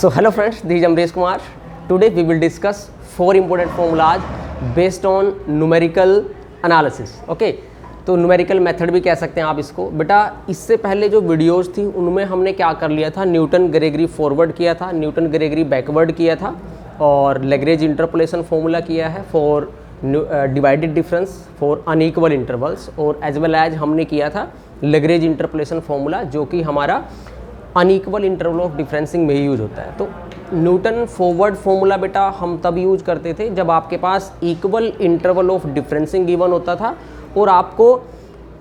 So hello friends, this is Amresh Kumar. Today we will discuss 4 important formulas based on numerical analysis. Okay, तो numerical method भी कह सकते हैं आप इसको। बेटा इससे पहले जो वीडियोस थी उनमें हमने क्या कर लिया था, न्यूटन ग्रेगरी फॉरवर्ड किया था, न्यूटन ग्रेगरी बैकवर्ड किया था और लैग्रेंज इंटरपोलेशन फॉर्मूला किया है for divided difference for unequal intervals, और एज वेल एज हमने किया था लैग्रेंज इंटरपोलेशन फॉर्मूला जो कि हमारा अनइक्वल इंटरवल ऑफ डिफरेंसिंग में यूज होता है। तो न्यूटन फॉरवर्ड फॉर्मूला बेटा हम तब यूज करते थे जब आपके पास इक्वल इंटरवल ऑफ डिफरेंसिंग गिवन होता था और आपको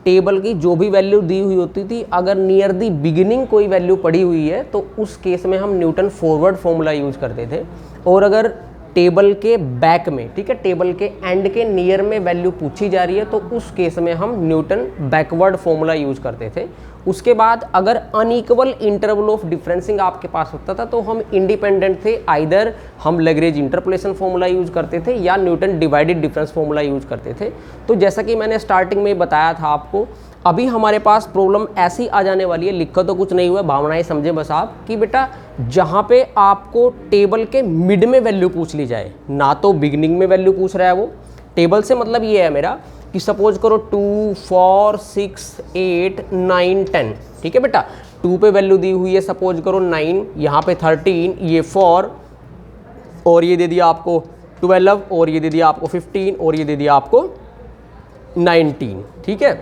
टेबल की जो भी वैल्यू दी हुई होती थी, अगर नियर दी बिगिनिंग कोई वैल्यू पड़ी हुई है तो उस केस में हम न्यूटन फॉरवर्ड फॉर्मूला यूज करते थे। और अगर टेबल के बैक में, ठीक है, टेबल के एंड के नियर में वैल्यू पूछी जा रही है तो उस केस में हम न्यूटन बैकवर्ड फॉर्मूला यूज करते थे। उसके बाद अगर अनइक्वल इंटरवल ऑफ डिफरेंसिंग आपके पास होता था तो हम इंडिपेंडेंट थे, आइदर हम लैग्रेंज इंटरपोलेशन फॉर्मूला यूज करते थे या Newton divided difference formula use करते थे। तो जैसा कि मैंने स्टार्टिंग में बताया था आपको, अभी हमारे पास प्रॉब्लम ऐसी आ जाने वाली है, लिखा तो कुछ नहीं हुआ, भावनाएं समझे बस आप, कि बेटा जहाँ पे आपको टेबल के मिड में वैल्यू पूछ ली जाए, ना तो बिगनिंग में वैल्यू पूछ रहा है वो टेबल से, मतलब ये है मेरा कि सपोज करो 2, 4, 6, 8, 9, 10, ठीक है बेटा, 2 पे वैल्यू दी हुई है सपोज करो 9, यहाँ पे 13, ये 4 और ये दे दिया आपको 12 और ये दे दिया आपको 15 और ये दे दिया आपको 19, ठीक है।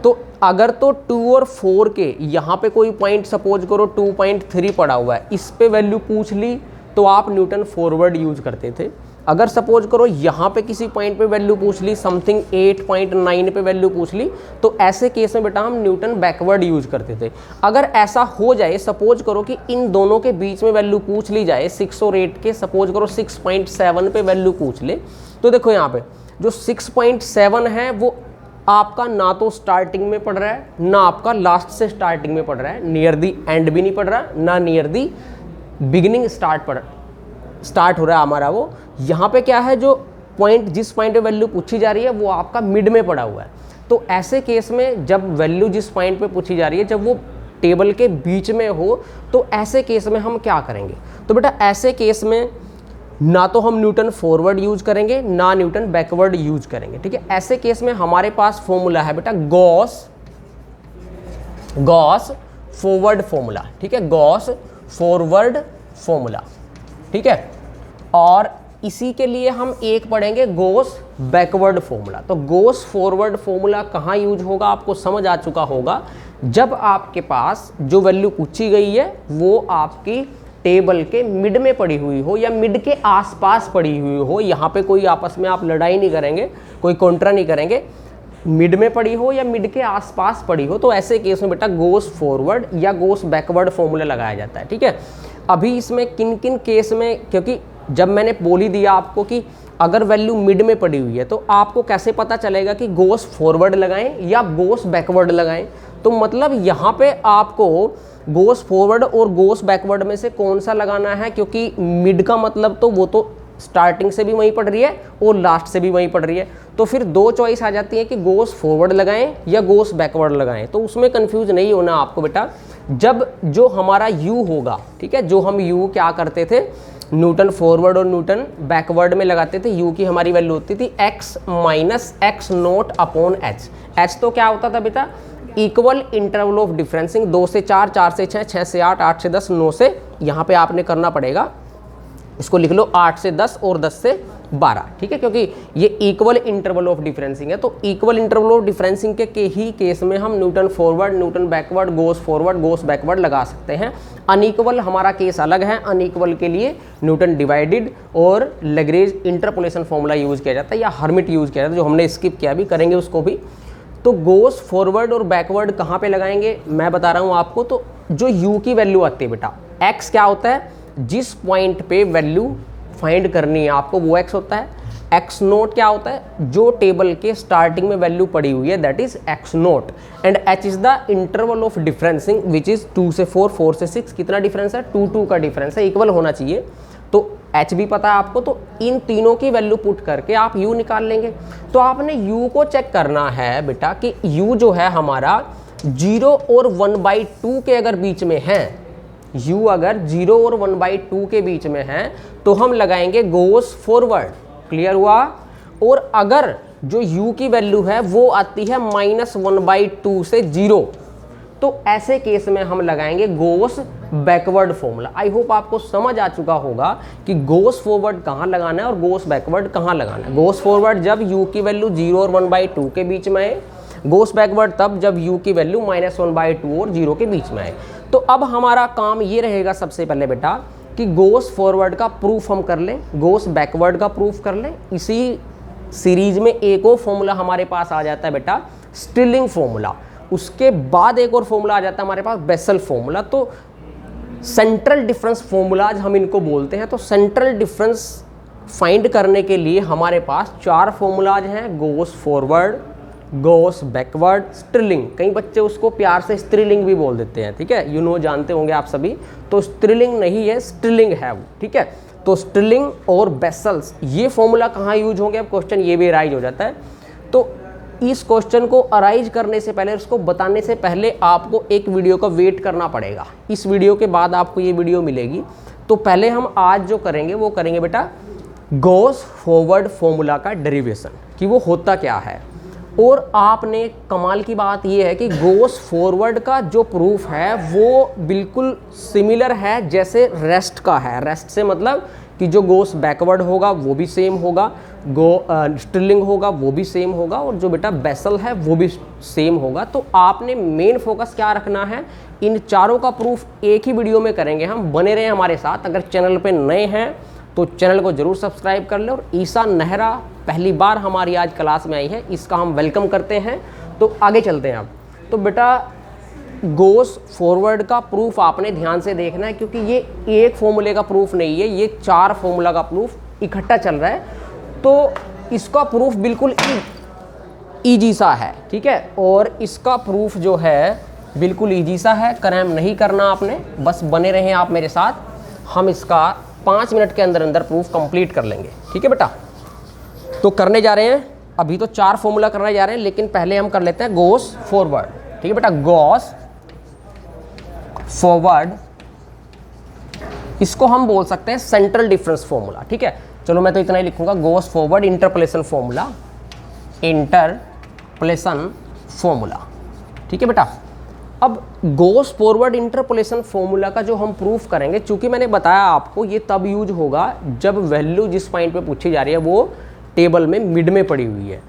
तो अगर तो 2 और 4 के यहाँ पे कोई पॉइंट सपोज करो 2.3 पड़ा हुआ है, इस पे वैल्यू पूछ ली तो आप न्यूटन फॉरवर्ड यूज करते थे। अगर सपोज करो यहाँ पे किसी पॉइंट पे वैल्यू पूछ ली, समथिंग 8.9 पे वैल्यू पूछ ली, तो ऐसे केस में बेटा हम न्यूटन बैकवर्ड यूज करते थे। अगर ऐसा हो जाए, सपोज करो कि इन दोनों के बीच में वैल्यू पूछ ली जाए 6 और 8 के, सपोज करो 6.7 पे वैल्यू पूछ ले, तो देखो यहाँ पे जो 6.7 है वो आपका ना तो स्टार्टिंग में पड़ रहा है ना आपका लास्ट से स्टार्टिंग में पड़ रहा है, नियर दी एंड भी नहीं पड़ रहा, ना नियर दी बिगिनिंग स्टार्ट हो रहा है हमारा वो। यहाँ पे क्या है, जो पॉइंट जिस पॉइंट पे वैल्यू पूछी जा रही है वो आपका मिड में पड़ा हुआ है। तो ऐसे केस में जब वैल्यू जिस पॉइंट पे पूछी जा रही है, जब वो टेबल के बीच में हो, तो ऐसे केस में हम क्या करेंगे, तो बेटा ऐसे केस में ना तो हम न्यूटन फॉरवर्ड यूज करेंगे ना न्यूटन बैकवर्ड यूज करेंगे, ठीक है। ऐसे केस में हमारे पास फॉर्मूला है बेटा गॉस फॉरवर्ड फॉर्मूला, ठीक है, गॉस फॉरवर्ड फॉर्मूला, ठीक है। और इसी के लिए हम एक पढ़ेंगे गॉस बैकवर्ड फॉर्मूला। तो गॉस फॉरवर्ड फॉर्मूला कहाँ यूज होगा आपको समझ आ चुका होगा, जब आपके पास जो वैल्यू पूछी गई है वो आपकी टेबल के मिड में पड़ी हुई हो या मिड के आसपास पड़ी हुई हो। यहाँ पे कोई आपस में आप लड़ाई नहीं करेंगे, कोई कॉन्ट्रा नहीं करेंगे, मिड में पड़ी हो या मिड के आसपास पड़ी हो, तो ऐसे केस में बेटा गॉस फॉरवर्ड या गॉस बैकवर्ड फॉर्मूला लगाया जाता है, ठीक है। अभी इसमें किन किन केस में, क्योंकि जब मैंने बोल ही दिया आपको कि अगर वैल्यू मिड में पड़ी हुई है तो आपको कैसे पता चलेगा कि गॉस फॉरवर्ड लगाएं या गॉस बैकवर्ड लगाएं, तो मतलब यहाँ पे आपको गॉस फॉरवर्ड और गॉस बैकवर्ड में से कौन सा लगाना है, क्योंकि मिड का मतलब तो वो तो स्टार्टिंग से भी वहीं पड़ रही है और लास्ट से भी वहीं पड़ रही है, तो फिर 2 चॉइस आ जाती है कि गॉस फॉरवर्ड लगाएं या गॉस बैकवर्ड लगाएं। तो उसमें कंफ्यूज नहीं होना आपको बेटा। जब जो हमारा u होगा, ठीक है, जो हम u क्या करते थे, न्यूटन फॉरवर्ड और न्यूटन बैकवर्ड में लगाते थे, u की हमारी वैल्यू होती थी x minus x naught upon h। h तो क्या होता था बेटा, इक्वल इंटरवल ऑफ डिफरेंसिंग, 2 से 4, 4 से 6, 6 से 8, 8 से 10, 9 से, यहाँ पे आपने करना पड़ेगा, इसको लिख लो 8 से 10 और 10 से 12, ठीक है, क्योंकि ये इक्वल इंटरवल ऑफ डिफरेंसिंग है। तो इक्वल इंटरवल ऑफ डिफरेंसिंग के ही केस में हम Newton forward, Newton backward, Gauss forward, Gauss backward लगा सकते हैं। अनइक्वल हमारा केस अलग है, अनइक्वल के लिए न्यूटन डिवाइडेड और लैग्रेंज इंटरपोलेशन फॉर्मूला यूज किया जाता है या हर्मिट यूज किया जाता है, जो हमने स्किप किया, भी करेंगे उसको भी। तो गॉस फॉरवर्ड और बैकवर्ड कहाँ पे लगाएंगे मैं बता रहा हूँ आपको। तो जो u की वैल्यू आती है बेटा, x क्या होता है, जिस पॉइंट पे वैल्यू फाइंड करनी है आपको वो x होता है। x नोट क्या होता है, जो टेबल के स्टार्टिंग में वैल्यू पड़ी हुई है, that is x naught. And h is the interval of differencing which is 2 से 4, 4 से 6, कितना डिफरेंस है, 2, 2 का डिफरेंस है, इक्वल होना चाहिए। तो h भी पता है आपको, तो इन तीनों की वैल्यू पुट करके आप u निकाल लेंगे। तो आपने u को चेक करना है बेटा कि u जो है हमारा 0 और 1/2 के अगर बीच में है u अगर 0 और 1/2 के बीच में है तो हम लगाएंगे गोस फॉरवर्ड, क्लियर हुआ। और अगर जो u की वैल्यू है वो आती है -1/2 से 0, तो ऐसे केस में हम लगाएंगे गोस बैकवर्ड फॉर्मूला। आई होप आपको समझ आ चुका होगा कि गोस फॉरवर्ड कहाँ लगाना है और गोस बैकवर्ड कहाँ लगाना है। गोस फॉरवर्ड जब u की वैल्यू 0 और 1/2 के बीच में है, गोस बैकवर्ड तब जब u की वैल्यू -1/2 और 0 के बीच में है। तो अब हमारा काम ये रहेगा सबसे पहले बेटा कि गोस फॉरवर्ड का प्रूफ हम कर लें, गोस बैकवर्ड का प्रूफ कर लें। इसी सीरीज में एक और फॉर्मूला हमारे पास आ जाता है बेटा स्टिलिंग फॉर्मूला, उसके बाद एक और फॉर्मूला आ जाता है हमारे पास बेसल फॉर्मूला। तो सेंट्रल डिफरेंस फॉर्मूलाज हम इनको बोलते हैं। तो सेंट्रल डिफरेंस फाइंड करने के लिए हमारे पास 4 फॉर्मूलाज हैं, गोस फॉरवर्ड, गोस बैकवर्ड, स्टिलिंग। कई बच्चे उसको प्यार से स्त्रीलिंग भी बोल देते हैं, ठीक है, जानते होंगे आप सभी। तो स्त्रीलिंग नहीं है, स्टिलिंग है वो, ठीक है। तो स्टिलिंग और बेसल्स, ये फॉर्मूला कहाँ यूज होंगे, अब क्वेश्चन ये भी अराइज हो जाता है। तो इस क्वेश्चन को अराइज करने से पहले, उसको बताने से पहले आपको एक वीडियो का वेट करना पड़ेगा। इस वीडियो के बाद आपको ये वीडियो मिलेगी। तो पहले हम आज जो करेंगे वो करेंगे बेटा गोस फॉरवर्ड फॉर्मूला का डेरिवेशन, कि वो होता क्या है। और आपने कमाल की बात ये है कि गोस फॉरवर्ड का जो प्रूफ है वो बिल्कुल सिमिलर है जैसे रेस्ट का है। रेस्ट से मतलब कि जो गोस बैकवर्ड होगा वो भी सेम होगा, स्टिलिंग होगा वो भी सेम होगा, और जो बेटा बेसल है वो भी सेम होगा। तो आपने मेन फोकस क्या रखना है, इन चारों का प्रूफ एक ही वीडियो में करेंगे हम। बने रहें हमारे साथ। अगर चैनल पे नए हैं तो चैनल को जरूर सब्सक्राइब कर ले। और ईसा नेहरा पहली बार हमारी आज क्लास में आई है, इसका हम वेलकम करते हैं। तो आगे चलते हैं अब। तो बेटा गोस फॉरवर्ड का प्रूफ आपने ध्यान से देखना है, क्योंकि ये एक फॉर्मूले का प्रूफ नहीं है, ये 4 फॉर्मूला का प्रूफ इकट्ठा चल रहा है। तो इसका प्रूफ बिल्कुल ईजी सा है, ठीक है। और इसका प्रूफ जो है बिल्कुल ईजी सा है, क्रैम नहीं करना आपने, बस बने रहें आप मेरे साथ। हम इसका 5 मिनट के अंदर अंदर प्रूफ कंप्लीट कर लेंगे, ठीक है बेटा। तो करने जा रहे हैं, अभी तो 4 फॉर्मूला करने जा रहे हैं, लेकिन पहले हम कर लेते हैं गोस फॉरवर्ड, ठीक है बेटा। गोस फॉरवर्ड, इसको हम बोल सकते हैं सेंट्रल डिफरेंस फॉर्मूला, ठीक है। चलो मैं तो इतना ही लिखूंगा, गोस forward interpolation formula, interpolation formula, ठीक है बेटा। अब गोस फॉरवर्ड इंटरपोलेशन फॉर्मूला का जो हम प्रूफ करेंगे, चूंकि मैंने बताया आपको ये तब यूज होगा जब वैल्यू जिस पॉइंट पे पूछी जा रही है वो टेबल में मिड में पड़ी हुई है।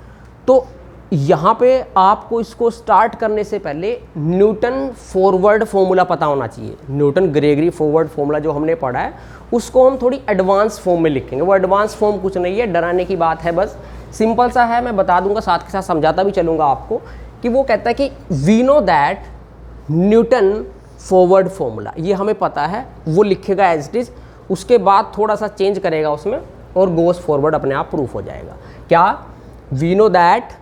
तो यहाँ पे आपको इसको स्टार्ट करने से पहले न्यूटन फॉरवर्ड फॉर्मूला पता होना चाहिए। न्यूटन ग्रेगरी फॉरवर्ड फॉर्मूला जो हमने पढ़ा है उसको हम थोड़ी एडवांस फॉर्म में लिखेंगे। वो एडवांस फॉर्म कुछ नहीं है, डराने की बात है, बस सिंपल सा है। मैं बता दूंगा, साथ के साथ समझाता भी चलूँगा आपको, कि वो कहता है कि we know that Newton forward formula, ये हमें पता है, वो लिखेगा एज इट इज। उसके बाद थोड़ा सा चेंज करेगा उसमें और गोस फॉरवर्ड अपने आप प्रूफ हो जाएगा। क्या, we know that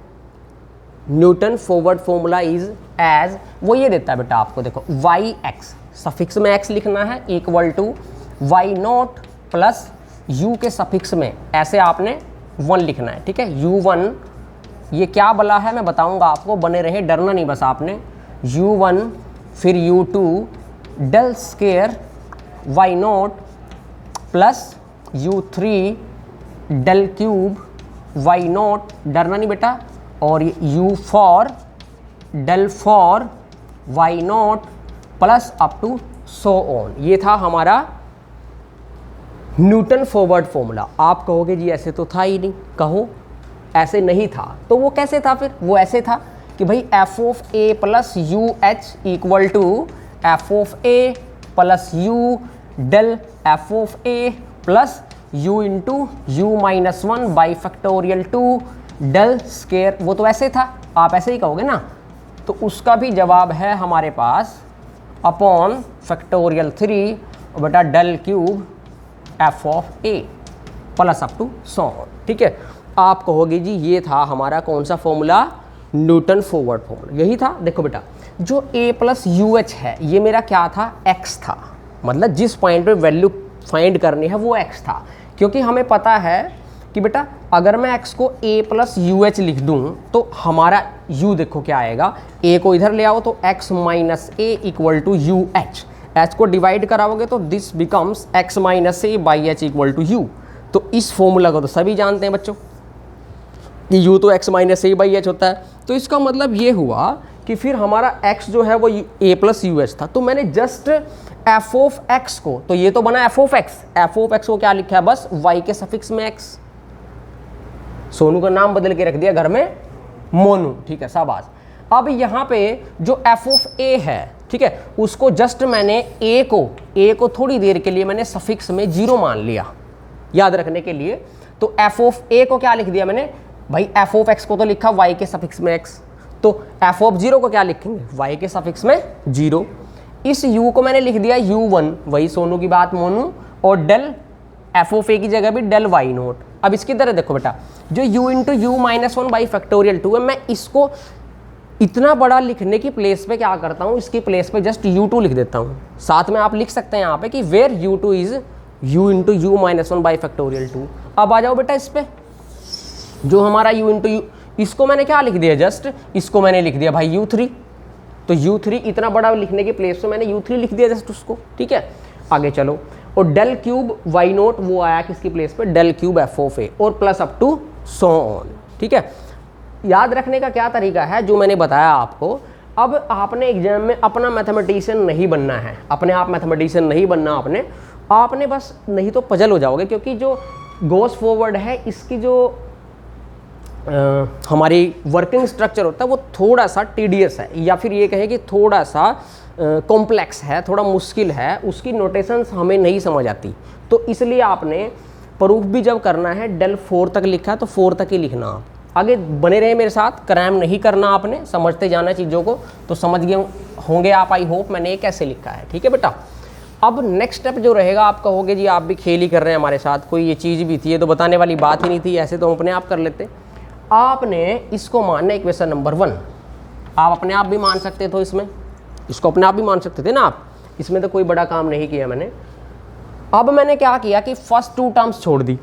Newton forward formula is as, वो ये देता है बेटा आपको, देखो वाई एक्स, सफिक्स में एक्स लिखना है, equal to y naught plus u के सफिक्स में ऐसे आपने 1 लिखना है, ठीक है। u1 ये क्या बला है मैं बताऊंगा आपको, बने रहे, डरना नहीं बस आपने। u1 फिर u2 del square y naught plus u3 del cube y naught, डरना नहीं बेटा। और u4 del four y naught plus up to so on. ये था हमारा न्यूटन फॉरवर्ड फॉर्मूला। आप कहोगे जी ऐसे तो था ही नहीं, कहो ऐसे नहीं था, तो वो कैसे था फिर? वो ऐसे था कि भाई f of a plus u h equal to f of a plus u del f of a plus u into u minus 1 by factorial 2 del square. वो तो ऐसे था, आप ऐसे ही कहोगे ना। तो उसका भी जवाब है हमारे पास अपॉन फैक्टोरियल 3 बटा del cube f of a plus up to so, ठीक है। आप कहोगे जी ये था हमारा कौन सा फॉर्मूला? न्यूटन फॉरवर्ड फॉर्मूला, यही था। देखो बेटा, जो a प्लस यू एच है ये मेरा क्या था? x था, मतलब जिस पॉइंट पे वैल्यू फाइंड करनी है वो x था। क्योंकि हमें पता है कि बेटा अगर मैं x को a प्लस यू एच लिख दूँ तो हमारा u देखो क्या आएगा, a को इधर ले आओ तो x minus a equal to u h. H को डिवाइड कराओगे तो this becomes x minus a by h equal to u. तो इस फॉर्मूला को तो सभी जानते हैं बच्चों कि u तो x minus a by H होता है। तो इसका मतलब ये हुआ कि फिर हमारा x जो है वो a प्लस यू एच था। तो मैंने जस्ट f ऑफ x को, तो ये तो बना f ऑफ x को क्या लिखा है बस y के सफिक्स में x। सोनू का नाम बदल के रख दिया घर में मोनू, ठीक है शाबाश। अब यहाँ पे जो f ऑफ a है, ठीक है, उसको जस्ट मैंने a को थोड़ी देर के लिए मैंने सफिक्स में 0 मान लिया याद रखने के लिए। तो f ऑफ a को क्या लिख दिया मैंने भाई, f ऑफ x को तो लिखा y के सफिक्स में x, तो f ऑफ 0 को क्या लिखेंगे y के सफिक्स में 0। इस u को मैंने लिख दिया u1, वही सोनू की बात मोनू, और डेल f ऑफ a की जगह भी डेल y नोट। अब इसकी तरह देखो बेटा, जो u into u minus 1 by factorial 2 है, मैं इसको इतना बड़ा लिखने की प्लेस पे क्या करता हूँ, इसकी प्लेस पे जस्ट u2 लिख देता हूँ। साथ में आप लिख सकते हैं यहाँ पे कि where u2 is u into u minus 1 by factorial 2। अब आ जाओ बेटा इस पे, जो हमारा u इंटू यू, इसको मैंने क्या लिख दिया, जस्ट इसको मैंने लिख दिया भाई u3। तो u3 इतना बड़ा लिखने की प्लेस पे मैंने u3 लिख दिया जस्ट उसको, ठीक है। आगे चलो, और डेल क्यूब y नोट वो आया किसकी प्लेस पे, del cube f of a, और plus up to so on, ठीक है। याद रखने का क्या तरीका है जो मैंने बताया आपको। अब आपने एग्जाम में अपना मैथमेटिशियन नहीं बनना है, अपने आप मैथमेटिशियन नहीं बनना आपने बस, नहीं तो पजल हो जाओगे। क्योंकि जो गोस फॉरवर्ड है इसकी जो हमारी वर्किंग स्ट्रक्चर होता है वो थोड़ा सा टीडियस है, या फिर ये कहें कि थोड़ा सा कॉम्प्लेक्स है, थोड़ा मुश्किल है, उसकी नोटेशंस हमें नहीं समझ आती। तो इसलिए आपने प्रूफ भी जब करना है डेल 4 तक लिखा है तो 4 तक ही लिखना। आप आगे बने रहे मेरे साथ, क्रैम नहीं करना आपने, समझते जाना चीज़ों को, तो समझ गए होंगे आप, आई होप मैंने ये कैसे लिखा है, ठीक है बेटा। अब नेक्स्ट स्टेप जो रहेगा, आप कहोगे जी आप भी खेल ही कर रहे हैं हमारे साथ, कोई ये चीज़ भी थी, ये तो बताने वाली बात ही नहीं थी, ऐसे तो हम अपने आप कर लेते। आपने इसको मानना इक्वेशन नंबर 1, आप अपने आप भी मान सकते थे इसमें, इसको अपने आप भी मान सकते थे ना आप, इसमें तो कोई बड़ा काम नहीं किया मैंने। अब मैंने क्या किया कि फर्स्ट 2 टर्म्स छोड़ दी,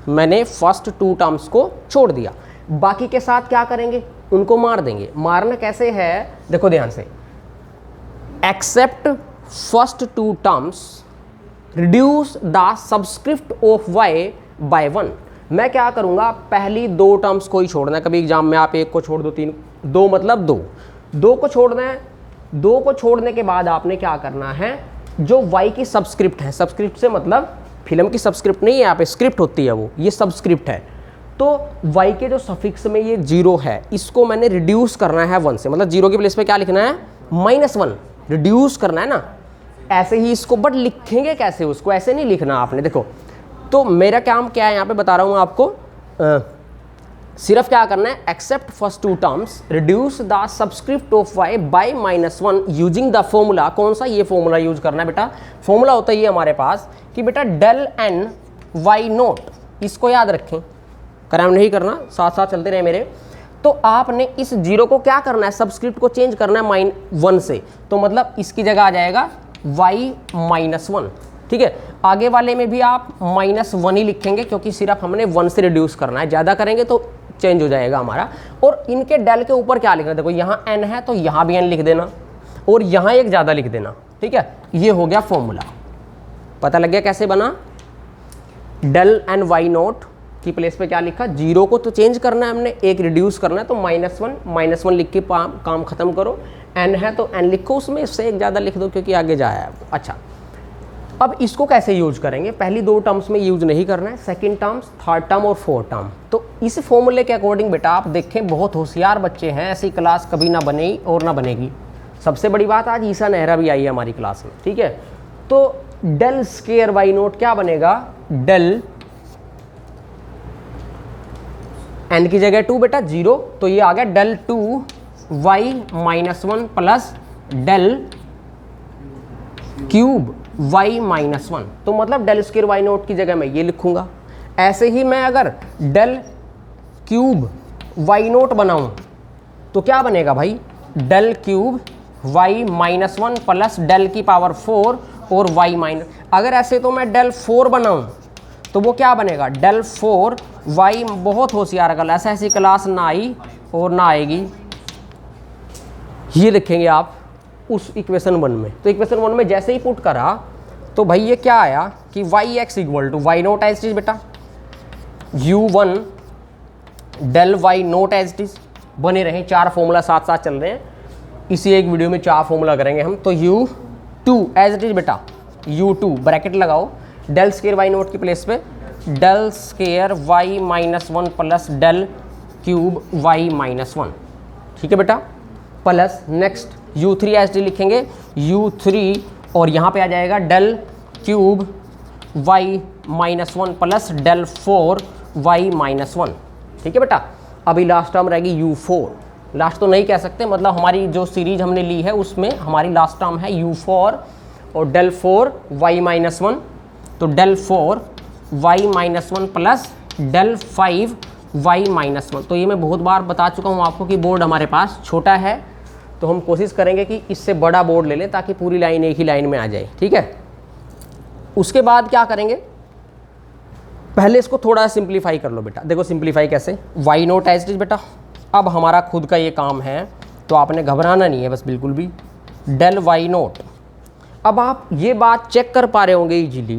मैंने फर्स्ट 2 टर्म्स को छोड़ दिया, बाकी के साथ क्या करेंगे, उनको मार देंगे। मारना कैसे है देखो ध्यान से, except first 2 terms reduce the subscript of y by 1। मैं क्या करूंगा, पहली 2 टर्म्स को ही छोड़ना है। कभी एग्जाम में आप 1 को छोड़ दो, 2 मतलब 2 को छोड़ना है। 2 को छोड़ने के बाद आपने क्या करना है, जो y की सबस्क्रिप्ट है, सबस्क्रिप्ट से मतलब फिल्म की सबस्क्रिप्ट नहीं है, यहाँ पे स्क्रिप्ट होती है वो, ये सबस्क्रिप्ट है। तो y के जो सफिक्स में ये 0 है, इसको मैंने रिड्यूस करना है 1 से, मतलब 0 की प्लेस पे क्या लिखना है -1, रिड्यूस करना है ना। ऐसे ही इसको, बट लिखेंगे कैसे उसको, ऐसे नहीं लिखना आपने। देखो तो मेरा काम क्या है यहाँ पे बता रहा हूँ आपको, सिर्फ क्या करना है, except first 2 terms reduce the subscript of y by -1 using the formula. कौन सा, ये फॉर्मूला यूज करना है बेटा। फॉर्मूला होता है ये हमारे पास कि बेटा डेल n y नोट, इसको याद रखें, क्रैम नहीं करना, साथ साथ चलते रहे मेरे। तो आपने इस 0 को क्या करना है, सबस्क्रिप्ट को चेंज करना है -1 से, तो मतलब इसकी जगह आ जाएगा y -1, ठीक है। आगे वाले में भी आप -1 ही लिखेंगे, क्योंकि सिर्फ हमने 1 से रिड्यूस करना है, ज़्यादा करेंगे तो चेंज हो जाएगा हमारा। और इनके डेल के ऊपर क्या लिखना है, देखो यहाँ n है तो यहाँ भी n लिख देना, और यहाँ एक ज़्यादा लिख देना, ठीक है। ये हो गया फॉर्मूला, पता लग गया कैसे बना। डेल n y नोट की प्लेस पे क्या लिखा, 0 को तो चेंज करना है हमने, एक रिड्यूस करना है, तो -1 लिख के काम खत्म करो। n है तो n लिखो, उसमें इससे एक ज़्यादा लिख दो क्योंकि आगे जाया है। अच्छा, अब इसको कैसे यूज करेंगे, पहली 2 टर्म्स में यूज नहीं करना है, सेकंड टर्म्स, थर्ड टर्म और फोर्थ टर्म। तो इस फॉर्मूले के अकॉर्डिंग बेटा आप देखें, बहुत होशियार बच्चे हैं, ऐसी क्लास कभी ना बने और ना बनेगी। सबसे बड़ी बात, आज ईसा नेहरा भी आई है हमारी क्लास में, ठीक है। तो डेल स्क्वायर y नोट क्या बनेगा, डेल n की जगह 2 बेटा 0, तो ये आ गया del 2 y -1 plus del cube y -1। तो मतलब डेल स्क्वायर y नोट की जगह मैं ये लिखूंगा। ऐसे ही मैं अगर डेल क्यूब y नोट बनाऊं तो क्या बनेगा भाई, del cube y -1 plus del की पावर 4 और y अगर ऐसे तो मैं डेल 4 बनाऊं तो वो क्या बनेगा, डेल 4 y, बहुत होशियार क्लास, ऐसी क्लास ना आई और ना आएगी। ये लिखेंगे आप, उस इक्वेशन 1 में। तो इक्वेशन 1 में जैसे ही पुट करा तो भाई ये क्या आया कि y x equal to y naught as it is बेटा, u1 del y naught as it is. बने रहे 4 फॉर्मूला साथ साथ चल रहे हैं, इसी एक वीडियो में 4 फॉर्मूला करेंगे हम। तो u2 एज इट इज बेटा, u2 ब्रैकेट लगाओ, डेल स्केयर वाई नोट की प्लेस पे del square y minus 1 plus del cube y minus 1, ठीक है बेटा, plus next u3 as D लिखेंगे, u3 और यहाँ पे आ जाएगा del cube y minus 1 plus del 4 y minus 1, ठीक है बेटा। अभी लास्ट टर्म रहेगी u4, लास्ट तो नहीं कह सकते, मतलब हमारी जो सीरीज हमने ली है उसमें हमारी लास्ट टर्म है u4 और डेल 4 वाई माइनस 1, तो del 4 y minus 1 plus del 5 y minus 1। तो ये मैं बहुत बार बता चुका हूँ आपको कि बोर्ड हमारे पास छोटा है, तो हम कोशिश करेंगे कि इससे बड़ा बोर्ड ले लें ताकि पूरी लाइन एक ही लाइन में आ जाए, ठीक है। उसके बाद क्या करेंगे, पहले इसको थोड़ा सिंप्लीफाई कर लो बेटा। देखो सिंप्लीफाई कैसे, y naught as it is बेटा, अब हमारा खुद का ये काम है तो आपने घबराना नहीं है बस बिल्कुल भी, डेल वाई नोट। अब आप ये बात चेक कर पा रहे होंगे इजीली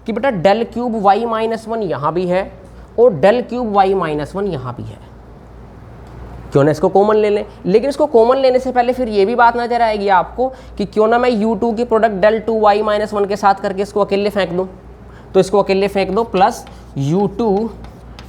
कि बेटा डेल क्यूब वाई माइनस 1 यहाँ भी है और डेल क्यूब वाई माइनस 1 यहाँ भी है, क्यों ना इसको कॉमन ले लें। लेकिन इसको कॉमन लेने से पहले फिर ये भी बात नजर आएगी आपको कि क्यों ना मैं u2 की प्रोडक्ट डेल 2 वाई माइनस 1 के साथ करके इसको अकेले फेंक दूँ, तो इसको अकेले फेंक दो, प्लस u2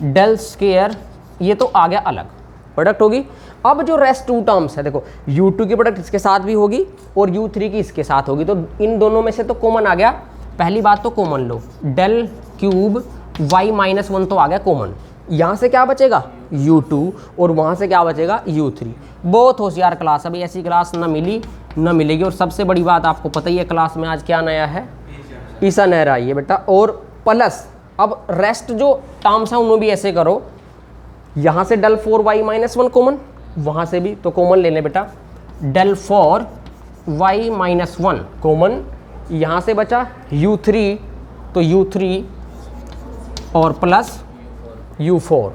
डेल स्केयर, ये तो आ गया अलग प्रोडक्ट होगी। अब जो रेस्ट 2 टर्म्स है, देखो u2 की प्रोडक्ट इसके साथ भी होगी और u3 की इसके साथ होगी, तो इन दोनों में से तो कॉमन आ गया। पहली बात तो कॉमन लो, डेल क्यूब वाई माइनस 1 तो आ गया कॉमन, यहाँ से क्या बचेगा u2 और वहाँ से क्या बचेगा u3। बहुत होशियार क्लास, अभी ऐसी क्लास ना मिली ना मिलेगी। और सबसे बड़ी बात आपको पता ही है क्लास में आज क्या नया है, ईसा नहरा आई है बेटा। और प्लस अब रेस्ट जो टर्म्स हैं उनमें भी ऐसे करो, यहाँ से डेल 4 वाई माइनस 1 कॉमन, वहाँ से भी तो कॉमन ले लें बेटा, डेल 4 वाई माइनस 1 कॉमन, यहाँ से बचा u3, तो u3 और प्लस u4,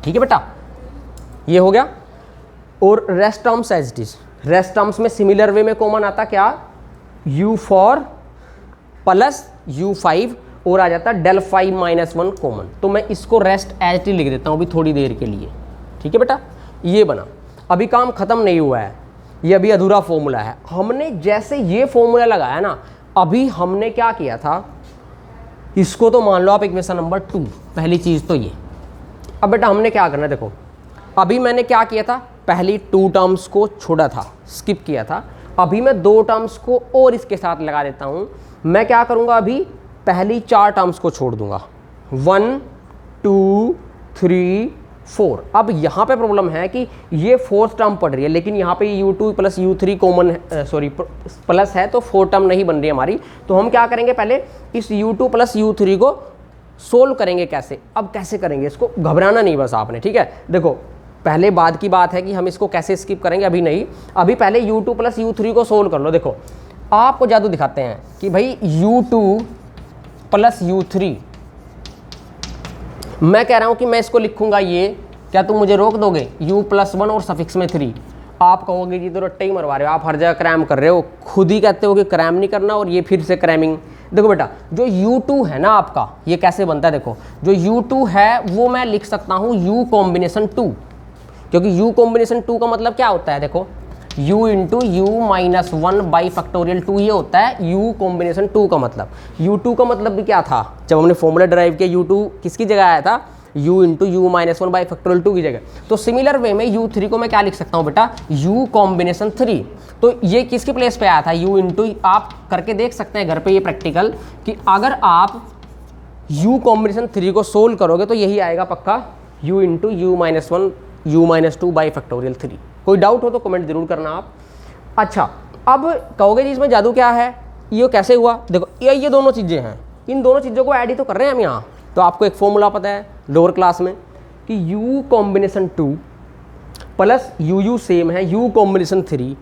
ठीक है बेटा, ये हो गया। और rest terms as it is, rest terms में सिमिलर वे में कॉमन आता क्या, u4 प्लस u5 और आ जाता डेल 5 माइनस 1 कॉमन। तो मैं इसको रेस्ट एज इट लिख देता हूँ अभी थोड़ी देर के लिए, ठीक है बेटा। ये बना, अभी काम खत्म नहीं हुआ है, ये अभी अधूरा फॉर्मूला है। हमने जैसे ये फॉर्मूला लगाया ना, अभी हमने क्या किया था, इसको तो मान लो आप इक्वेशन नंबर 2, पहली चीज़ तो ये। अब बेटा हमने क्या करना है, देखो अभी मैंने क्या किया था, पहली 2 टर्म्स को छोड़ा था, स्किप किया था। अभी मैं 2 टर्म्स को और इसके साथ लगा देता हूँ। मैं क्या करूँगा, अभी पहली 4 टर्म्स को छोड़ दूंगा, 1 2 3 4। अब यहाँ पे प्रॉब्लम है कि ये 4th टर्म पड़ रही है, लेकिन यहाँ पे u2 प्लस u3 कॉमन है, सॉरी प्लस है, तो 4 टर्म नहीं बन रही हमारी। तो हम क्या करेंगे, पहले इस u2 प्लस u3 को सोल्व करेंगे। कैसे, अब कैसे करेंगे, इसको घबराना नहीं बस आपने, ठीक है। देखो पहले बाद की बात है कि हम इसको कैसे स्किप करेंगे, अभी नहीं, अभी पहले u2 प्लस u3 को सोल्व कर लो। देखो आपको जादू दिखाते हैं कि भाई u2 प्लस u3, मैं कह रहा हूं कि मैं इसको लिखूंगा ये, क्या तुम मुझे रोक दोगे, u+1 और सफिक्स में 3। आप कहोगे जी तो रट्टे ही मरवा रहे हो, आप हर जगह क्रैम कर रहे हो, खुद ही कहते हो कि क्रैम नहीं करना और ये फिर से क्रैमिंग। देखो बेटा जो u2 है ना आपका, ये कैसे बनता है, देखो जो u2 है वो मैं लिख सकता हूँ u कॉम्बिनेशन 2, क्योंकि u कॉम्बिनेशन 2 का मतलब क्या होता है, देखो u into u-1 by factorial 2, ये होता है u कॉम्बिनेशन 2 का मतलब। u2 का मतलब भी क्या था, जब हमने फॉर्मूला ड्राइव किया u2 किसकी जगह आया था, u into u-1 by factorial 2 की जगह। तो सिमिलर वे में u3 को मैं क्या लिख सकता हूँ बेटा, u कॉम्बिनेशन 3। तो ये किसके प्लेस पे आया था, u इंटू, आप करके देख सकते हैं घर पे ये प्रैक्टिकल, कि अगर आप u कॉम्बिनेशन 3 को सोल्व करोगे तो यही आएगा पक्का, u into u-1 u-2 by factorial 3। कोई डाउट हो तो कमेंट जरूर करना आप। अच्छा अब कहोगे जी इसमें जादू क्या है, ये कैसे हुआ, देखो ये दोनों चीज़ें हैं, इन दोनों चीज़ों को ऐड ही तो कर रहे हैं हम यहाँ। तो आपको एक फॉर्मूला पता है लोअर क्लास में कि u combination 2 plus u same है u combination 3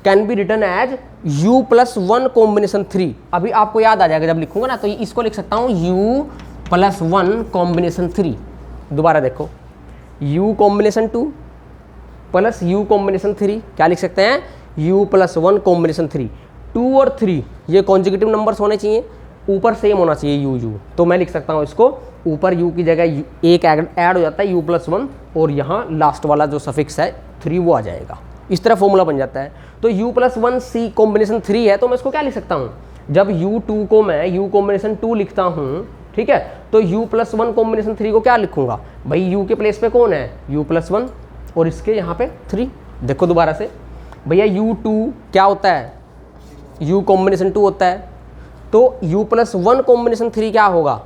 can be written as u+1 combination 3। अभी आपको याद आ जाएगा जब लिखूंगा ना, तो इसको लिख सकता हूँ u+1 कॉम्बिनेशन 3। दोबारा देखो u combination 2 plus u combination 3, क्या लिख सकते हैं, u प्लस 1 कॉम्बिनेशन 3। 2 और 3 ये कॉन्जिक्यूटिव नंबर्स होने चाहिए, ऊपर सेम होना चाहिए u, तो मैं लिख सकता हूँ इसको ऊपर u की जगह एक ऐड हो जाता है u प्लस 1 और यहाँ लास्ट वाला जो सफिक्स है 3 वो आ जाएगा। इस तरह फॉर्मूला बन जाता है। तो u प्लस 1 c कॉम्बिनेशन 3 है, तो मैं इसको क्या लिख सकता हूँ, जब u2 को मैं u कॉम्बिनेशन 2 लिखता हूँ, ठीक है, तो u प्लस 1 कॉम्बिनेशन 3 को क्या लिखूंगा भाई, u के प्लेस पे कौन है, u प्लस 1 और इसके यहाँ पे 3। देखो दोबारा से भैया u2 क्या होता है, u कॉम्बिनेशन 2 होता है, तो u प्लस 1 कॉम्बिनेशन 3 क्या होगा,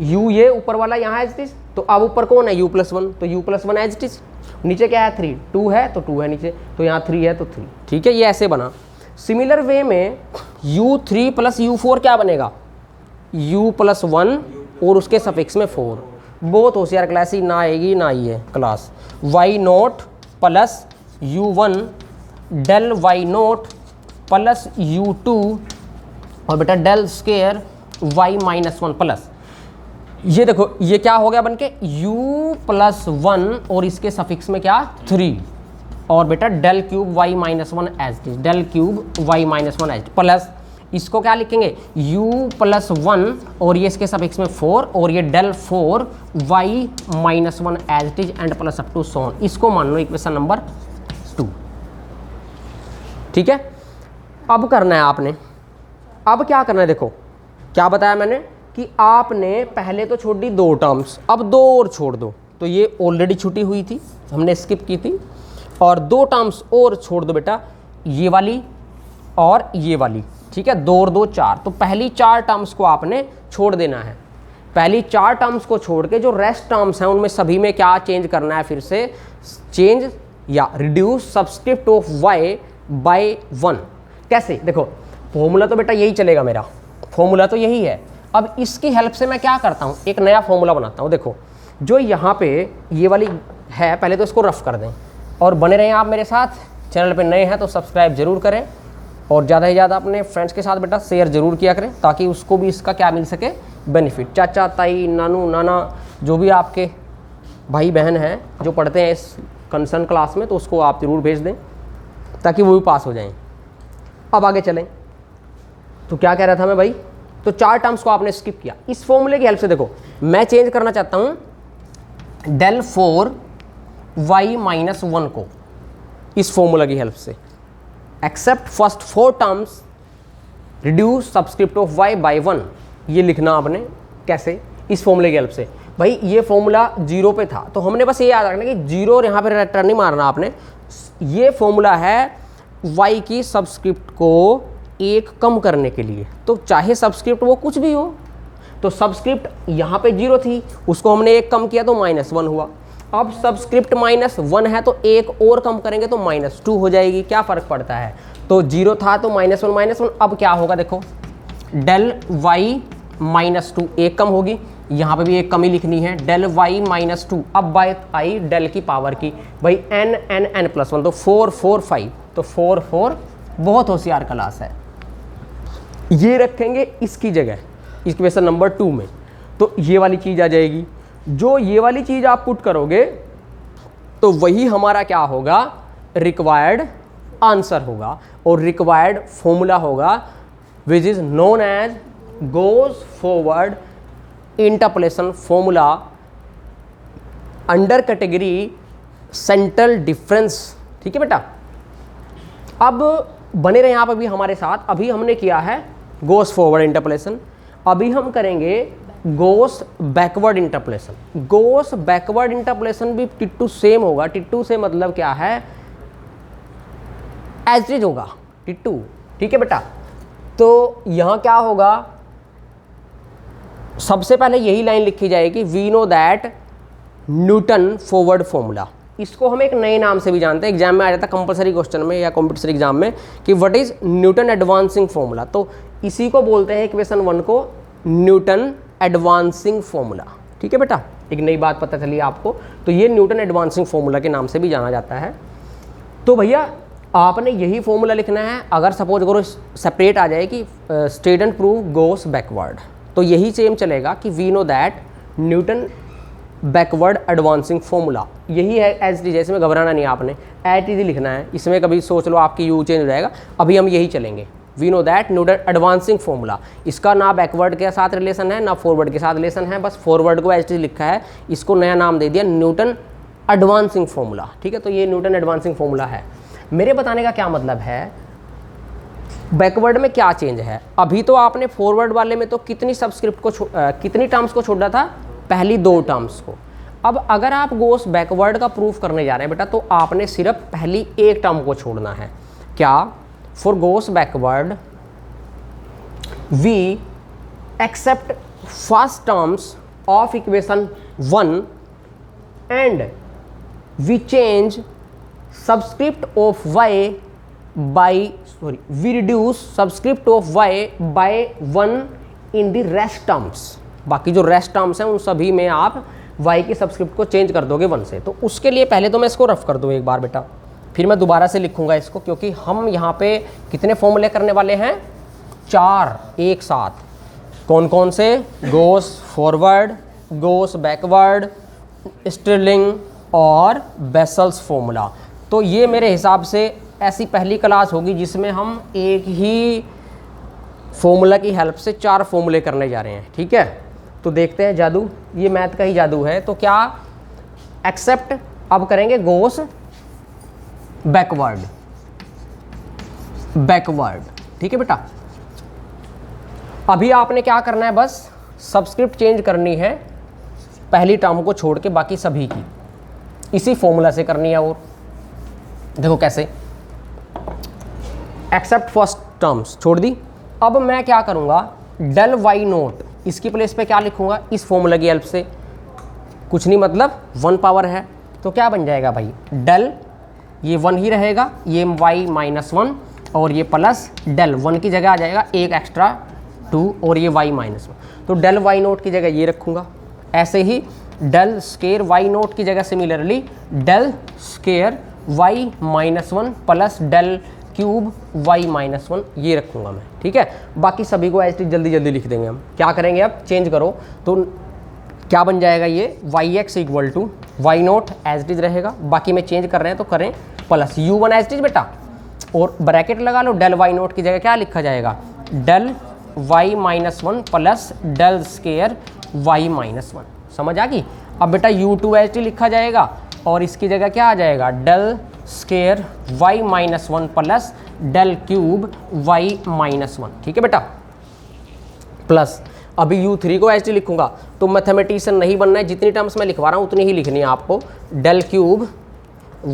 u ये ऊपर वाला यहाँ एज इट इज, तो अब ऊपर कौन है u प्लस 1, तो u प्लस 1 एज इट इज, नीचे क्या है 3, 2 है तो 2 है नीचे, तो यहाँ 3 है तो 3, ठीक है, ये ऐसे बना। सिमिलर वे में u3 प्लस u4 क्या बनेगा, u प्लस 1 और उसके सफिक्स में 4। बहुत होशियार क्लास ही ना आएगी ना आई है class. y naught plus u1 del y naught plus u2 और बेटा del square y minus 1 plus, ये देखो ये क्या हो गया बनके u प्लस 1 और इसके सफिक्स में क्या 3 और बेटा del cube y minus 1 as it is, del cube y minus 1 as plus इसको क्या लिखेंगे u प्लस 1 और ये इसके सफिक्स में 4 और ये del 4 y minus 1 as it is and plus up to so on. इसको मान लो इक्वेशन नंबर 2, ठीक है। अब करना है आपने, अब क्या करना है, देखो क्या बताया मैंने कि आपने पहले तो छोड़ दी 2 टर्म्स, अब 2 और छोड़ दो, तो ये ऑलरेडी छुट्टी हुई थी हमने स्किप की थी, और 2 टर्म्स और छोड़ दो बेटा, ये वाली और ये वाली, ठीक है, 2 और 2 4। तो पहली 4 टर्म्स को आपने छोड़ देना है, पहली 4 टर्म्स को छोड़ के जो रेस्ट टर्म्स हैं उनमें सभी में क्या चेंज करना है, फिर से चेंज या reduce subscript of y by 1। कैसे, देखो फॉर्मूला तो बेटा यही चलेगा, मेरा फॉर्मूला तो यही है। अब इसकी हेल्प से मैं क्या करता हूँ, एक नया फॉर्मूला बनाता हूँ। देखो जो यहाँ पे ये वाली है, पहले तो इसको रफ कर दें और बने रहें आप मेरे साथ। चैनल पे नए हैं तो सब्सक्राइब जरूर करें और ज़्यादा से ज़्यादा अपने फ्रेंड्स के साथ बेटा शेयर जरूर किया करें, ताकि उसको भी इसका क्या मिल सके, बेनिफिट। चाचा ताई नानू नाना जो भी आपके भाई बहन हैं जो पढ़ते हैं इस कंसर्न क्लास में, तो उसको आप जरूर भेज दें ताकि वो भी पास हो जाएं। अब आगे चलें, तो क्या कह रहा था मैं भाई, तो 4 टर्म्स को आपने स्किप किया। इस फॉर्मूले की हेल्प से देखो मैं चेंज करना चाहता हूँ डेल 4 y माइनस 1 को, इस फॉर्मूला की हेल्प से, except first 4 terms reduce subscript of y by 1। ये लिखना आपने कैसे, इस फॉर्मूले की हेल्प से। भाई ये फॉर्मूला 0 पे था, तो हमने बस ये याद रखना कि 0 और यहाँ पे रिटर्न नहीं मारना आपने। ये फॉर्मूला है y की सबस्क्रिप्ट को 1 कम करने के लिए, तो चाहे सबस्क्रिप्ट वो कुछ भी हो, तो सबस्क्रिप्ट यहाँ पे 0 थी, उसको हमने 1 कम किया तो -1 हुआ। अब सबस्क्रिप्ट -1 है तो 1 और कम करेंगे तो -2 हो जाएगी, क्या फ़र्क पड़ता है। तो 0 था तो -1, अब क्या होगा देखो, डेल y -2 1 कम होगी, यहाँ पे भी 1 कमी लिखनी है, डेल y -2। अब बात आई डेल की पावर की, भाई n+1 तो 4 4 5, तो 4 4 बहुत होशियार क्लास है। ये रखेंगे इसकी जगह इक्वेशन नंबर 2 में, तो ये वाली चीज़ आ जाएगी। जो ये वाली चीज़ आप पुट करोगे तो वही हमारा क्या होगा, रिक्वायर्ड आंसर होगा, और रिक्वायर्ड फॉर्मूला होगा which is known as Gauss forward interpolation formula under category central difference. ठीक है बेटा, अब बने रहे यहाँ पर भी हमारे साथ। अभी हमने किया है गोस फॉरवर्ड इंटरपोलेशन, अभी हम करेंगे गोस बैकवर्ड इंटरपोलेशन। गोस बैकवर्ड इंटरपोलेशन भी टिट्टू सेम होगा। टिट्टू से मतलब क्या है, एज इट होगा टिट्टू। ठीक है बेटा, तो यहाँ क्या होगा, सबसे पहले यही लाइन लिखी जाएगी, we know that Newton forward formula. इसको हम एक नए नाम से भी जानते हैं, एग्जाम में आ जाता है कंपलसरी क्वेश्चन में या कॉम्पिटिशन एग्जाम में, कि what is Newton advancing formula. तो इसी को बोलते हैं इक्वेशन 1 को न्यूटन एडवांसिंग फॉर्मूला। ठीक है बेटा, एक नई बात पता चली आपको, तो ये न्यूटन एडवांसिंग फॉर्मूला के नाम से भी जाना जाता है। तो भैया आपने यही फॉर्मूला लिखना है। अगर सपोज करो सेपरेट आ जाए कि state and prove Gauss backward, तो यही सेम चलेगा कि we know that Newton backward advancing formula, यही है एज टी, जैसे में घबराना नहीं आपने, एज टी लिखना है, इसमें कभी सोच लो आपकी यू चेंज हो जाएगा, अभी हम यही चलेंगे। We know that Newton advancing formula, इसका ना बैकवर्ड के साथ रिलेशन है ना फॉरवर्ड के साथ रिलेशन है, बस फॉरवर्ड को एज टी लिखा है, इसको नया नाम दे दिया न्यूटन एडवांसिंग फॉर्मूला। ठीक है, तो ये न्यूटन एडवांसिंग फॉर्मूला है। मेरे बताने का क्या मतलब है, बैकवर्ड में क्या चेंज है। अभी तो आपने फॉरवर्ड वाले में तो कितनी सब्सक्रिप्ट को कितनी टर्म्स को छोड़ा था, पहली 2 टर्म्स को। अब अगर आप गोस बैकवर्ड का प्रूफ करने जा रहे हैं बेटा, तो आपने सिर्फ पहली 1 टर्म को छोड़ना है। क्या, for Gauss backward we except first terms of equation 1 and we change subscript of y we reduce subscript of y by 1 in the rest terms। बाकी जो रेस्ट टर्म्स हैं उन सभी में आप y की सब्सक्रिप्ट को चेंज कर दोगे 1 से। तो उसके लिए पहले तो मैं इसको रफ कर दूँ एक बार बेटा, फिर मैं दोबारा से लिखूंगा इसको, क्योंकि हम यहाँ पे कितने फॉर्मूले करने वाले हैं, 4 एक साथ। कौन कौन से, गोस फॉरवर्ड, गोस बैकवर्ड, स्टिरलिंग और बेसल्स फॉर्मूला। तो ये मेरे हिसाब से ऐसी पहली क्लास होगी जिसमें हम एक ही फॉर्मूला की हेल्प से 4 फॉर्मूले करने जा रहे हैं। ठीक है, तो देखते हैं जादू, ये मैथ का ही जादू है। तो क्या एक्सेप्ट, अब करेंगे गोस बैकवर्ड, ठीक है बेटा। अभी आपने क्या करना है, बस सब्सक्रिप्ट चेंज करनी है पहली टर्म को छोड़ के, बाकी सभी की इसी फॉर्मूला से करनी है। और देखो कैसे, एक्सेप्ट फर्स्ट टर्म्स छोड़ दी। अब मैं क्या करूंगा, डेल वाई नोट, इसकी प्लेस पे क्या लिखूंगा, इस फॉर्मूला की हेल्प से, कुछ नहीं मतलब 1 पावर है, तो क्या बन जाएगा भाई, डेल, ये 1 ही रहेगा, ये y माइनस 1 और ये प्लस डेल 1 की जगह आ जाएगा एक एक्स्ट्रा 2 और ये y माइनस 1, तो डेल वाई नोट की जगह ये रखूंगा। ऐसे ही डेल स्केयर वाई नोट की जगह similarly del square y minus 1 plus del cube y minus 1 ये रखूंगा मैं। ठीक है, बाकी सभी को ऐसे जल्दी जल्दी लिख देंगे हम। क्या करेंगे, अब चेंज करो तो क्या बन जाएगा, ये y x equal to y naught as is रहेगा, बाकी में चेंज कर रहे हैं तो करें प्लस u1 एज इज बेटा, और ब्रैकेट लगा लो, डेल वाई नोट की जगह क्या लिखा जाएगा, del y minus 1 plus del square y minus 1। समझ आ गई। अब बेटा u2 एज इज लिखा जाएगा और इसकी जगह क्या आ जाएगा, del square y minus 1 plus del cube y minus 1। ठीक है बेटा, प्लस अभी u3 को ऐसे लिखूंगा, तो मैथमेटिशियन नहीं बनना है, जितनी टर्म्स मैं लिखवा रहा हूँ उतनी ही लिखनी है आपको। Del cube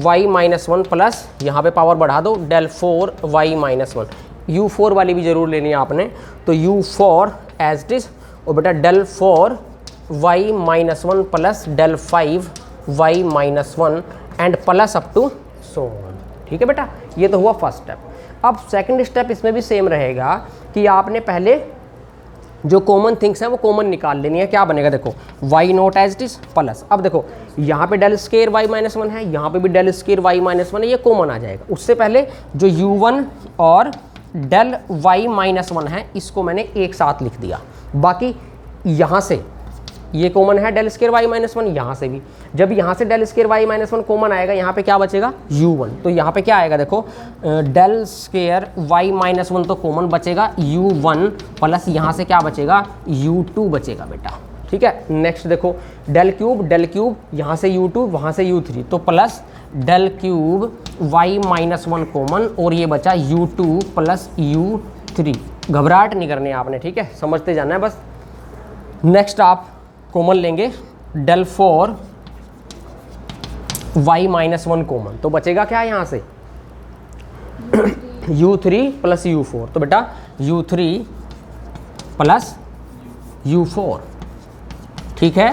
y minus 1 plus यहाँ पे पावर बढ़ा दो डेल 4 y माइनस 1, u4 वाली भी जरूर लेनी है आपने, तो u4 एज इट इज, और बेटा del 4 y minus 1 plus del 5 y minus 1 and plus up to so on. ठीक है बेटा, ये तो हुआ फर्स्ट स्टेप। अब सेकंड स्टेप इसमें भी सेम रहेगा कि आपने पहले जो कॉमन थिंग्स हैं वो कॉमन निकाल लेनी है। क्या बनेगा, देखो y naught as it is plus, अब देखो यहाँ पे डेल स्केयर y माइनस 1 है, यहाँ पे भी डेल स्केयर y माइनस 1 है, ये कॉमन आ जाएगा। उससे पहले जो u1 और डेल y माइनस 1 है इसको मैंने एक साथ लिख दिया, बाकी यहाँ से ये कॉमन है डेल स्केयर y माइनस 1, यहाँ से भी, जब यहाँ से del square y minus 1 common आएगा, यहाँ पे क्या बचेगा u1, तो यहाँ पे क्या आएगा, देखो डेल स्केयर y माइनस 1 तो कॉमन बचेगा, u1 प्लस यहाँ से क्या बचेगा, u2 बचेगा बेटा। ठीक है, नेक्स्ट देखो डेल क्यूब यहाँ से u2 वहाँ से u3, तो plus del cube y minus 1 common और ये बचा u2 प्लस u3। घबराहट नहीं करनी आपने, ठीक है, समझते जाना है बस। नेक्स्ट आप कॉमन लेंगे डेल 4 y माइनस 1 कॉमन, तो बचेगा क्या यहाँ से u3 प्लस u4, तो बेटा u3 प्लस u4। ठीक है,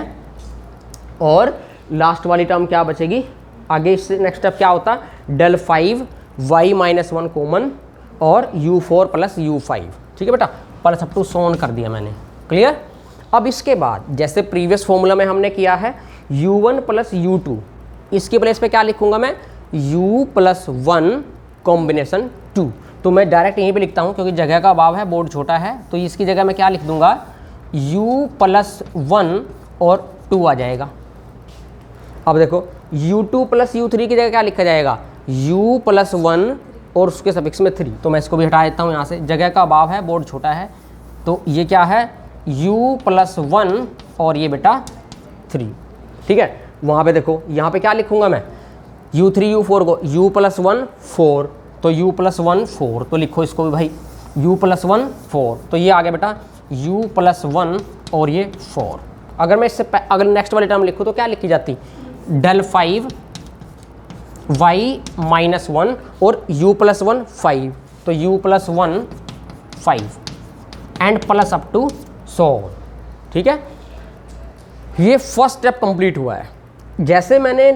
और लास्ट वाली टर्म क्या बचेगी, आगे इससे नेक्स्ट स्टेप क्या होता, डेल 5 y माइनस 1 कॉमन और u4 प्लस u5। ठीक है बेटा, प्लस अप टू सोन कर दिया मैंने, क्लियर। अब इसके बाद जैसे प्रीवियस फॉर्मूला में हमने किया है u1 प्लस u2, इसके प्लेस पे क्या लिखूंगा मैं, u प्लस 1 कॉम्बिनेशन 2, तो मैं डायरेक्ट यहीं पे लिखता हूँ क्योंकि जगह का अभाव है, बोर्ड छोटा है, तो इसकी जगह मैं क्या लिख दूंगा, u प्लस 1 और 2 आ जाएगा। अब देखो u2 प्लस u3 की जगह क्या लिखा जाएगा, u प्लस 1 और उसके सफिक्स में 3। तो मैं इसको भी हटा देता हूँ यहाँ से, जगह का अभाव है, बोर्ड छोटा है। तो ये क्या है, u प्लस 1 और ये बेटा 3, ठीक है। वहाँ पे देखो यहाँ पे क्या लिखूँगा मैं, u3 u4 को u प्लस 1 4, तो u प्लस 1 4, तो लिखो इसको भी भाई u प्लस 1 4। तो ये आ गया बेटा u प्लस 1 और ये 4। अगर मैं इससे अगर नेक्स्ट वाली टर्म लिखूँ तो क्या लिखी जाती, del 5 y माइनस 1 और u प्लस 1 5, तो u प्लस 1 5 and plus up to so, ठीक है। ये फर्स्ट स्टेप कंप्लीट हुआ है। जैसे मैंने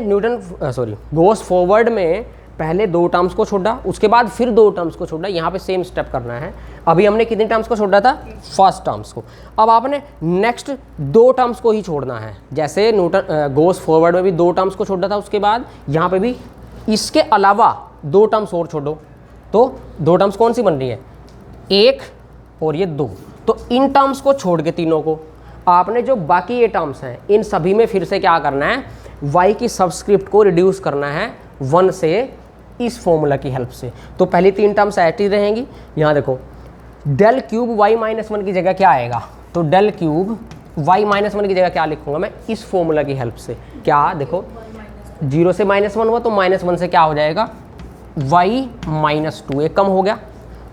गोस फॉरवर्ड में पहले 2 टर्म्स को छोड़ा, उसके बाद फिर 2 टर्म्स को छोड़ा, यहाँ पे सेम स्टेप करना है। अभी हमने कितने टर्म्स को छोड़ा था, फर्स्ट टर्म्स को। अब आपने नेक्स्ट 2 टर्म्स को ही छोड़ना है। जैसे गोस फॉरवर्ड में भी 2 टर्म्स को छोड़ा था, उसके बाद यहाँ पे भी इसके अलावा 2 टर्म्स और छोड़ो, तो 2 टर्म्स कौन सी बन रही है, 1 और ये 2। तो इन टर्म्स को छोड़ के तीनों को आपने जो बाकी ये टर्म्स हैं, इन सभी में फिर से क्या करना है, y की सबस्क्रिप्ट को रिड्यूस करना है 1 से, इस फॉर्मूला की हेल्प से। तो पहली 3 टर्म्स ऐसी रहेंगी। यहाँ देखो डेल क्यूब y माइनस 1 की जगह क्या आएगा, तो डेल क्यूब y माइनस 1 की जगह क्या लिखूंगा मैं, इस फॉर्मूला की हेल्प से। क्या देखो 0 से -1 हुआ तो -1 से क्या हो जाएगा, y माइनस 2, एक कम हो गया,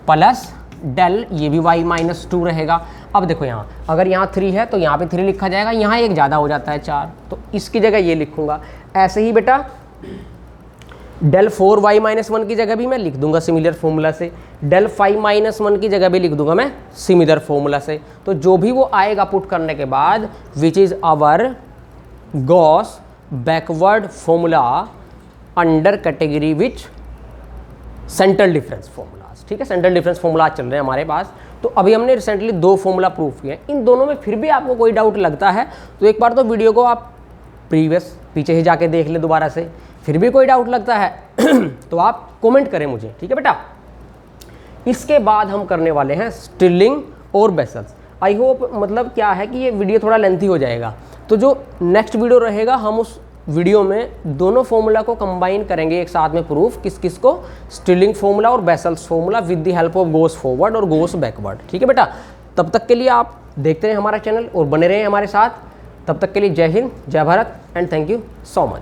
प्लस डेल ये भी y माइनस 2 रहेगा। अब देखो यहाँ अगर यहाँ 3 है तो यहाँ पे 3 लिखा जाएगा, यहाँ एक ज़्यादा हो जाता है 4, तो इसकी जगह ये लिखूंगा। ऐसे ही बेटा डेल 4y माइनस 1 की जगह भी मैं लिख दूंगा सिमिलर फॉर्मूला से, डेल 5 माइनस 1 की जगह भी लिख दूंगा मैं सिमिलर फॉर्मूला से। तो जो भी वो आएगा पुट करने के बाद, which is our Gauss backward formula under category which central difference formulas, ठीक है। सेंट्रल डिफरेंस फॉर्मूला चल रहे हैं हमारे पास। तो अभी हमने रिसेंटली 2 फॉर्मूला प्रूफ किए हैं। इन दोनों में फिर भी आपको कोई डाउट लगता है तो एक बार तो वीडियो को आप पीछे ही जाके देख ले दोबारा से। फिर भी कोई डाउट लगता है तो आप कमेंट करें मुझे, ठीक है बेटा। इसके बाद हम करने वाले हैं स्टिरलिंग और बेसल्स। आई होप मतलब क्या है कि ये वीडियो थोड़ा लेंथी हो जाएगा, तो जो नेक्स्ट वीडियो रहेगा हम उस वीडियो में दोनों फॉर्मूला को कंबाइन करेंगे एक साथ में प्रूफ, किस किस को, स्टिरलिंग फॉर्मूला और vessels formula with the help of goes forward और गोस बैकवर्ड, ठीक है बेटा। तब तक के लिए आप देखते रहें हमारा चैनल और बने रहें हमारे साथ। तब तक के लिए जय हिंद, जय Bharat and thank you so much.